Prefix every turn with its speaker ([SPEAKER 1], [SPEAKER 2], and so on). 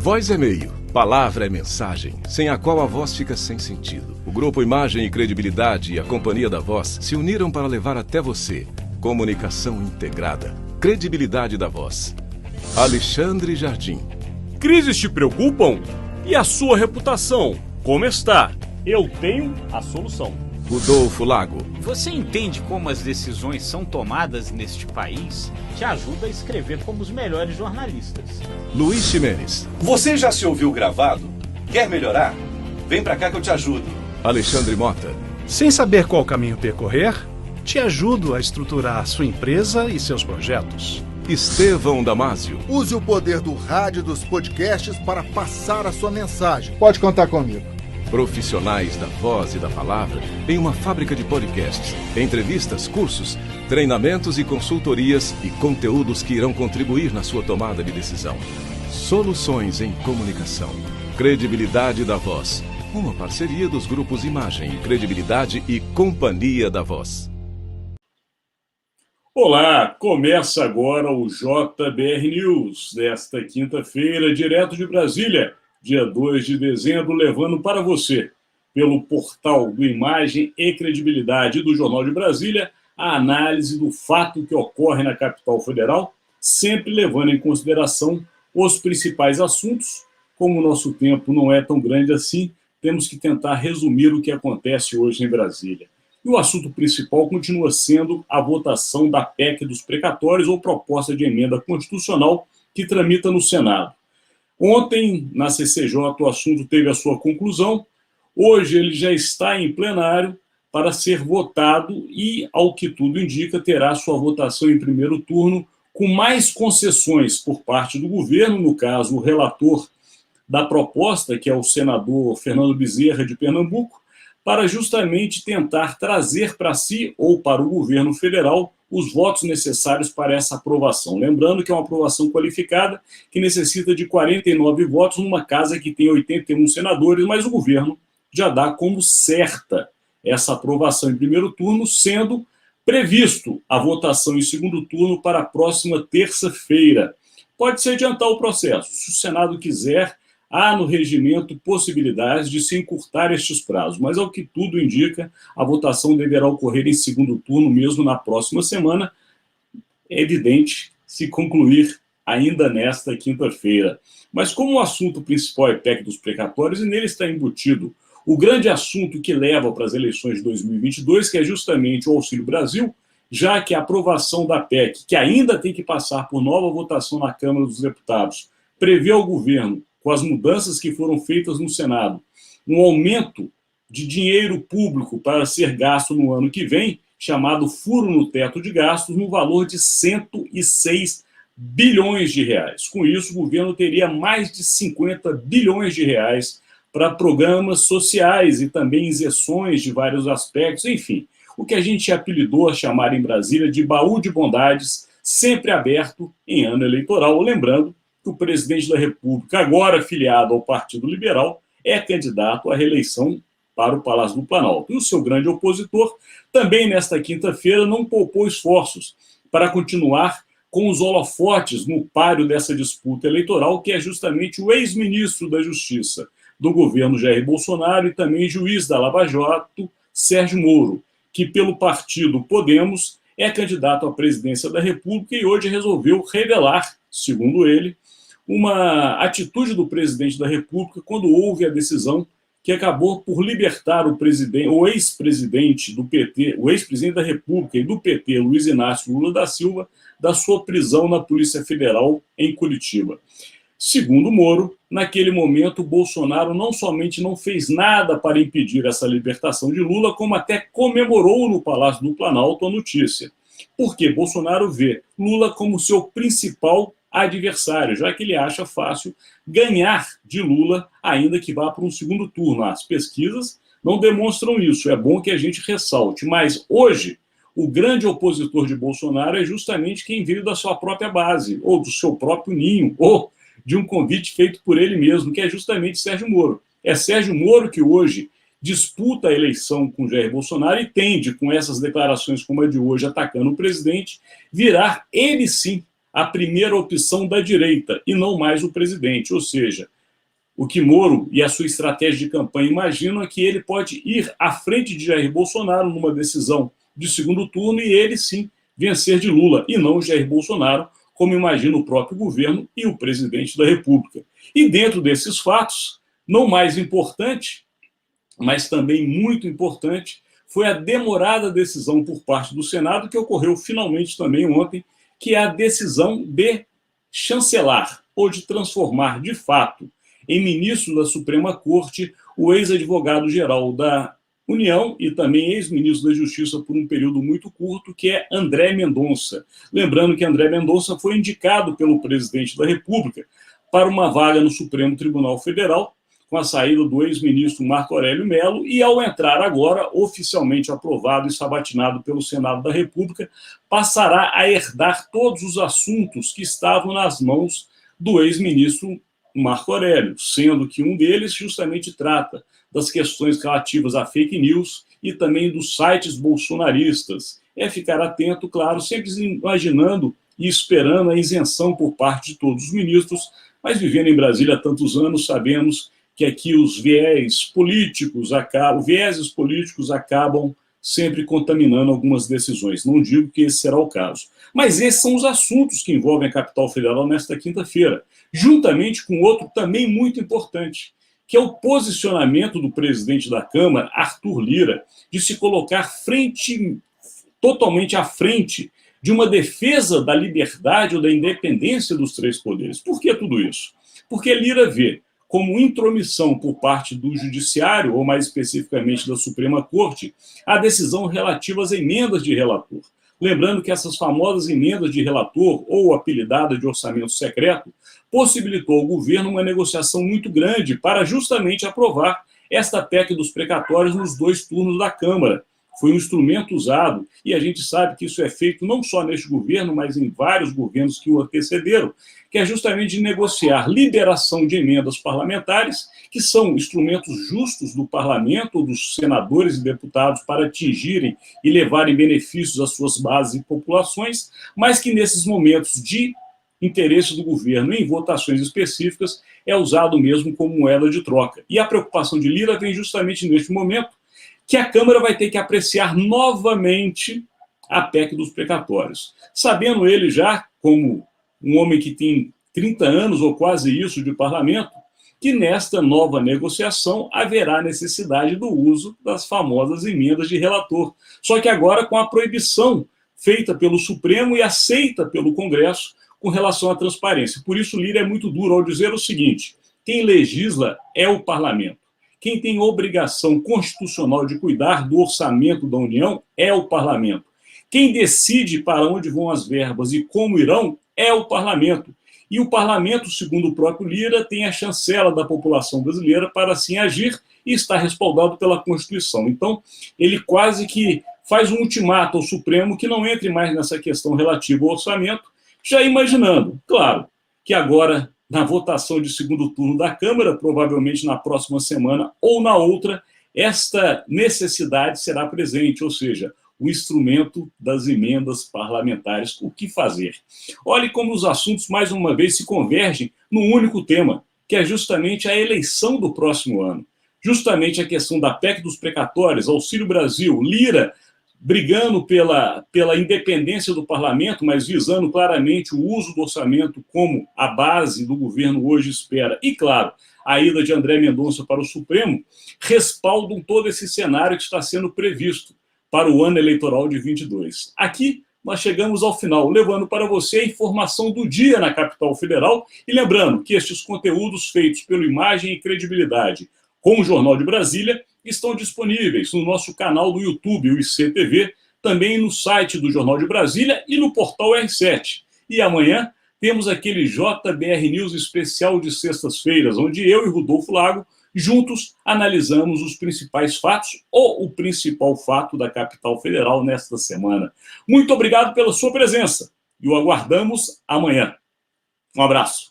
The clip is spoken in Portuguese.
[SPEAKER 1] Voz é meio, palavra é mensagem, sem a qual a voz fica sem sentido. O Grupo Imagem e Credibilidade e a Companhia da Voz se uniram para levar até você comunicação integrada, credibilidade da voz. Alexandre Jardim.
[SPEAKER 2] Crises te preocupam? E a sua reputação? Como está? Eu tenho a solução.
[SPEAKER 1] Rodolfo Lago.
[SPEAKER 3] Você entende como as decisões são tomadas neste país? Te ajuda a escrever como os melhores jornalistas.
[SPEAKER 1] Luiz Ximenes.
[SPEAKER 4] Você já se ouviu gravado? Quer melhorar? Vem pra cá que eu te ajudo.
[SPEAKER 1] Alexandre Mota.
[SPEAKER 5] Sem saber qual caminho percorrer, te ajudo a estruturar sua empresa e seus projetos.
[SPEAKER 1] Estevão Damásio.
[SPEAKER 6] Use o poder do rádio e dos podcasts para passar a sua mensagem. Pode contar comigo.
[SPEAKER 1] Profissionais da voz e da palavra em uma fábrica de podcasts, entrevistas, cursos, treinamentos e consultorias e conteúdos que irão contribuir na sua tomada de decisão. Soluções em comunicação. Credibilidade da Voz. Uma parceria dos grupos Imagem, Credibilidade e Companhia da Voz.
[SPEAKER 2] Olá, começa agora o JBR News desta quinta-feira, direto de Brasília. Dia 2 de dezembro, levando para você, pelo portal do Imagem e Credibilidade do Jornal de Brasília, a análise do fato que ocorre na capital federal, sempre levando em consideração os principais assuntos. Como o nosso tempo não é tão grande assim, temos que tentar resumir o que acontece hoje em Brasília. E o assunto principal continua sendo a votação da PEC dos precatórios ou proposta de emenda constitucional que tramita no Senado. Ontem, na CCJ, o assunto teve a sua conclusão. Hoje ele já está em plenário para ser votado e, ao que tudo indica, terá sua votação em primeiro turno com mais concessões por parte do governo, no caso, o relator da proposta, que é o senador Fernando Bezerra, de Pernambuco, para justamente tentar trazer para si ou para o governo federal os votos necessários para essa aprovação. Lembrando que é uma aprovação qualificada que necessita de 49 votos numa casa que tem 81 senadores, mas o governo já dá como certa essa aprovação em primeiro turno, sendo previsto a votação em segundo turno para a próxima terça-feira. Pode-se adiantar o processo. Se o Senado quiser, há no regimento possibilidades de se encurtar estes prazos, mas ao que tudo indica, a votação deverá ocorrer em segundo turno mesmo na próxima semana, é evidente, se concluir ainda nesta quinta-feira. Mas como o assunto principal é PEC dos precatórios, e nele está embutido o grande assunto que leva para as eleições de 2022, que é justamente o Auxílio Brasil, já que a aprovação da PEC, que ainda tem que passar por nova votação na Câmara dos Deputados, prevê ao governo, com as mudanças que foram feitas no Senado, um aumento de dinheiro público para ser gasto no ano que vem, chamado furo no teto de gastos, no valor de 106 bilhões de reais. Com isso, o governo teria mais de 50 bilhões de reais para programas sociais e também isenções de vários aspectos, enfim, o que a gente apelidou a chamar em Brasília de baú de bondades, sempre aberto em ano eleitoral, lembrando que o presidente da República, agora filiado ao Partido Liberal, é candidato à reeleição para o Palácio do Planalto. E o seu grande opositor, também nesta quinta-feira, não poupou esforços para continuar com os holofotes no páreo dessa disputa eleitoral, que é justamente o ex-ministro da Justiça do governo Jair Bolsonaro e também juiz da Lava Jato, Sérgio Moro, que pelo partido Podemos é candidato à presidência da República e hoje resolveu revelar, segundo ele, uma atitude do presidente da República quando houve a decisão que acabou por libertar o ex-presidente do PT, o ex-presidente da República e do PT, Luiz Inácio Lula da Silva, da sua prisão na Polícia Federal em Curitiba. Segundo Moro, naquele momento, Bolsonaro não somente não fez nada para impedir essa libertação de Lula, como até comemorou no Palácio do Planalto a notícia. Porque Bolsonaro vê Lula como seu principal adversário, já que ele acha fácil ganhar de Lula, ainda que vá para um segundo turno. As pesquisas não demonstram isso, é bom que a gente ressalte. Mas hoje, o grande opositor de Bolsonaro é justamente quem veio da sua própria base, ou do seu próprio ninho, ou de um convite feito por ele mesmo, que é justamente Sérgio Moro. É Sérgio Moro que hoje disputa a eleição com Jair Bolsonaro e tende, com essas declarações como a de hoje, atacando o presidente, virar ele sim a primeira opção da direita e não mais o presidente. Ou seja, o que Moro e a sua estratégia de campanha imaginam é que ele pode ir à frente de Jair Bolsonaro numa decisão de segundo turno e ele sim vencer de Lula, e não Jair Bolsonaro, como imagina o próprio governo e o presidente da República. E dentro desses fatos, não mais importante, mas também muito importante, foi a demorada decisão por parte do Senado, que ocorreu finalmente também ontem, que é a decisão de chancelar, ou de transformar de fato em ministro da Suprema Corte o ex-advogado-geral da União e também ex-ministro da Justiça por um período muito curto, que é André Mendonça. Lembrando que André Mendonça foi indicado pelo presidente da República para uma vaga no Supremo Tribunal Federal, com a saída do ex-ministro Marco Aurélio Mello, e ao entrar agora, oficialmente aprovado e sabatinado pelo Senado da República, passará a herdar todos os assuntos que estavam nas mãos do ex-ministro Marco Aurélio, sendo que um deles justamente trata das questões relativas a fake news e também dos sites bolsonaristas. É ficar atento, claro, sempre imaginando e esperando a isenção por parte de todos os ministros, mas vivendo em Brasília há tantos anos, sabemos que aqui os vieses políticos acabam sempre contaminando algumas decisões. Não digo que esse será o caso. Mas esses são os assuntos que envolvem a capital federal nesta quinta-feira, juntamente com outro também muito importante, que é o posicionamento do presidente da Câmara, Arthur Lira, de se colocar totalmente à frente de uma defesa da liberdade ou da independência dos três poderes. Por que tudo isso? Porque Lira vê como intromissão por parte do Judiciário, ou mais especificamente da Suprema Corte, a decisão relativa às emendas de relator. Lembrando que essas famosas emendas de relator, ou apelidada de orçamento secreto, possibilitou ao governo uma negociação muito grande para justamente aprovar esta PEC dos precatórios nos 2 turnos da Câmara. Foi um instrumento usado, e a gente sabe que isso é feito não só neste governo, mas em vários governos que o antecederam, que é justamente de negociar liberação de emendas parlamentares, que são instrumentos justos do parlamento, ou dos senadores e deputados, para atingirem e levarem benefícios às suas bases e populações, mas que nesses momentos de interesse do governo em votações específicas é usado mesmo como moeda de troca. E a preocupação de Lira vem justamente neste momento, que a Câmara vai ter que apreciar novamente a PEC dos precatórios. Sabendo ele já, como um homem que tem 30 anos ou quase isso de parlamento, que nesta nova negociação haverá necessidade do uso das famosas emendas de relator. Só que agora com a proibição feita pelo Supremo e aceita pelo Congresso com relação à transparência. Por isso, Lira é muito duro ao dizer o seguinte: quem legisla é o parlamento. Quem tem obrigação constitucional de cuidar do orçamento da União é o parlamento. Quem decide para onde vão as verbas e como irão é o parlamento. E o parlamento, segundo o próprio Lira, tem a chancela da população brasileira para assim agir e está respaldado pela Constituição. Então, ele quase que faz um ultimato ao Supremo que não entre mais nessa questão relativa ao orçamento, já imaginando, claro, que agora, na votação de segundo turno da Câmara, provavelmente na próxima semana ou na outra, esta necessidade será presente, ou seja, o instrumento das emendas parlamentares. O que fazer? Olhe como os assuntos, mais uma vez, se convergem num único tema, que é justamente a eleição do próximo ano. Justamente a questão da PEC dos precatórios, Auxílio Brasil, Lira brigando pela independência do parlamento, mas visando claramente o uso do orçamento como a base do governo hoje espera. E, claro, a ida de André Mendonça para o Supremo respaldam todo esse cenário que está sendo previsto para o ano eleitoral de 22. Aqui nós chegamos ao final, levando para você a informação do dia na capital federal e lembrando que estes conteúdos feitos pelo Imagem e Credibilidade com o Jornal de Brasília estão disponíveis no nosso canal do YouTube, o ICTV, também no site do Jornal de Brasília e no portal R7. E amanhã temos aquele JBR News especial de sextas-feiras, onde eu e Rodolfo Lago juntos analisamos os principais fatos ou o principal fato da capital federal nesta semana. Muito obrigado pela sua presença e o aguardamos amanhã. Um abraço.